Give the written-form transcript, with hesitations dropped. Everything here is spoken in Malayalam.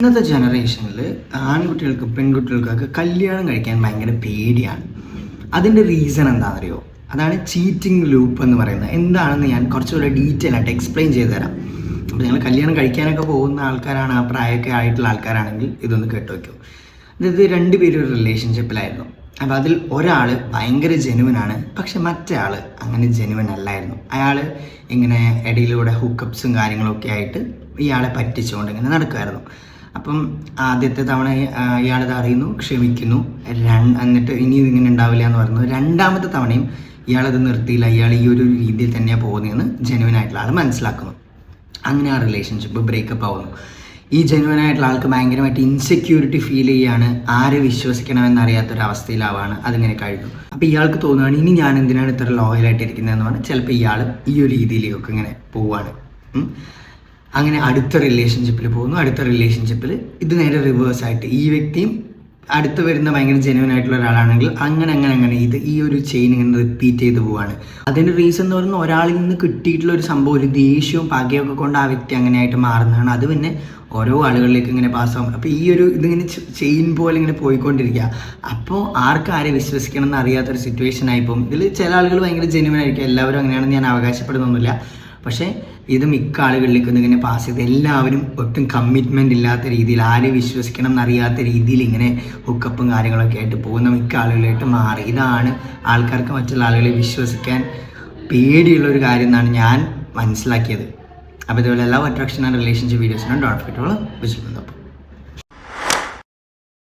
ഇന്നത്തെ ജനറേഷനിൽ ആൺകുട്ടികൾക്കും പെൺകുട്ടികൾക്കൊക്കെ കല്യാണം കഴിക്കാൻ ഭയങ്കര പേടിയാണ്. അതിൻ്റെ റീസൺ എന്താണെന്നറിയോ? അതാണ് ചീറ്റിംഗ് ലൂപ്പ് എന്ന് പറയുന്നത്. എന്താണെന്ന് ഞാൻ കുറച്ചുകൂടെ ഡീറ്റെയിൽ ആയിട്ട് എക്സ്പ്ലെയിൻ ചെയ്തു തരാം. അപ്പോൾ നിങ്ങൾ കല്യാണം കഴിക്കാനൊക്കെ പോകുന്ന ആൾക്കാരാണ്, ആ പ്രായമൊക്കെ ആയിട്ടുള്ള ആൾക്കാരാണെങ്കിൽ ഇതൊന്ന് കേട്ട് വയ്ക്കും. അതായത് രണ്ടുപേരും ഒരു റിലേഷൻഷിപ്പിലായിരുന്നു. അപ്പോൾ അതിൽ ഒരാൾ ഭയങ്കര ജെനുവനാണ്, പക്ഷെ മറ്റേ ആൾ അങ്ങനെ ജെനുവൻ അല്ലായിരുന്നു. അയാൾ ഇങ്ങനെ ഇടയിലൂടെ ഹുക്കപ്സും കാര്യങ്ങളൊക്കെ ആയിട്ട് ഇയാളെ പറ്റിച്ചുകൊണ്ട് ഇങ്ങനെ നടക്കുമായിരുന്നു. അപ്പം ആദ്യത്തെ തവണ ഇയാളിത് അറിയുന്നു, ക്ഷമിക്കുന്നു, എന്നിട്ട് ഇനിയും ഇങ്ങനെ ഉണ്ടാവില്ല എന്ന് പറയുന്നു. രണ്ടാമത്തെ തവണയും ഇയാളത് നിർത്തിയില്ല, ഇയാൾ ഈ ഒരു രീതിയിൽ തന്നെയാണ് പോകുന്നതെന്ന് ജെനുവൻ ആയിട്ടുള്ള ആൾ മനസ്സിലാക്കുന്നു. അങ്ങനെ ആ റിലേഷൻഷിപ്പ് ബ്രേക്കപ്പ് ആവുന്നു. ഈ ജെനുവൻ ആയിട്ടുള്ള ആൾക്ക് ഭയങ്കരമായിട്ട് ഇൻസെക്യൂരിറ്റി ഫീൽ ചെയ്യുകയാണ്, ആരെ വിശ്വസിക്കണമെന്നറിയാത്തൊരവസ്ഥയിലാവാണ്. അതിങ്ങനെ കഴിഞ്ഞു. അപ്പോൾ ഇയാൾക്ക് തോന്നുകയാണ് ഇനി ഞാൻ എന്തിനാണ് ഇത്ര ലോയലായിട്ട് ഇരിക്കുന്നതെന്ന് പറഞ്ഞാൽ ചിലപ്പോൾ ഇയാൾ ഈ ഒരു രീതിയിലേക്കൊക്കെ ഇങ്ങനെ പോവുകയാണ്. അങ്ങനെ അടുത്ത റിലേഷൻഷിപ്പിൽ പോകുന്നു. അടുത്ത റിലേഷൻഷിപ്പിൽ ഇത് നേരെ റിവേഴ്സ് ആയിട്ട് ഈ വ്യക്തിയും അടുത്ത് വരുന്ന ഭയങ്കര ജെനുവൻ ആയിട്ടുള്ള ഒരാളാണെങ്കിൽ അങ്ങനെ ഇത് ഈ ഒരു ചെയിൻ ഇങ്ങനെ റിപ്പീറ്റ് ചെയ്ത് പോവാണ്. അതിൻ്റെ റീസൺ എന്ന് പറയുന്നത് ഒരാളിൽ നിന്ന് കിട്ടിയിട്ടുള്ള ഒരു സംഭവം, ഒരു ദേഷ്യവും പകയൊക്കെ കൊണ്ട് ആ വ്യക്തി അങ്ങനെയായിട്ട് മാറുന്നതാണ്. അത് പിന്നെ ഓരോ ആളുകളിലേക്ക് ഇങ്ങനെ പാസ്സാവും. അപ്പോൾ ഈ ഒരു ഇതിങ്ങനെ ചെയിൻ പോലെ ഇങ്ങനെ പോയിക്കൊണ്ടിരിക്കുക. അപ്പോൾ ആരെ വിശ്വസിക്കണം എന്ന് അറിയാത്തൊരു സിറ്റുവേഷൻ ആയിപ്പോൾ ഇതിൽ ചില ആളുകൾ ഭയങ്കര ജെനുവൻ ആയിരിക്കും. എല്ലാവരും അങ്ങനെയാണെന്ന് ഞാൻ അവകാശപ്പെടുന്നൊന്നുമില്ല. പക്ഷേ ഇത് മിക്ക ആളുകളിലേക്കും ഇങ്ങനെ പാസ് ചെയ്ത് എല്ലാവരും ഒട്ടും കമ്മിറ്റ്മെൻ്റ് ഇല്ലാത്ത രീതിയിൽ, ആരെ വിശ്വസിക്കണം എന്നറിയാത്ത രീതിയിൽ ഇങ്ങനെ ഹുക്കപ്പും കാര്യങ്ങളൊക്കെ ആയിട്ട് പോകുന്ന മിക്ക ആളുകളായിട്ട് മാറി. ഇതാണ് ആൾക്കാർക്ക് മറ്റുള്ള ആളുകളെ വിശ്വസിക്കാൻ പേടിയുള്ളൊരു കാര്യം എന്നാണ് ഞാൻ മനസ്സിലാക്കിയത്. അപ്പോൾ ഇതുപോലെ എല്ലാ അട്രാക്ഷൻ ആൻഡ് റിലേഷൻഷിപ്പ് വീഡിയോസിനും ഡോട്ട് ഫിറ്റോളം വിശ്വസിക്കുന്നു.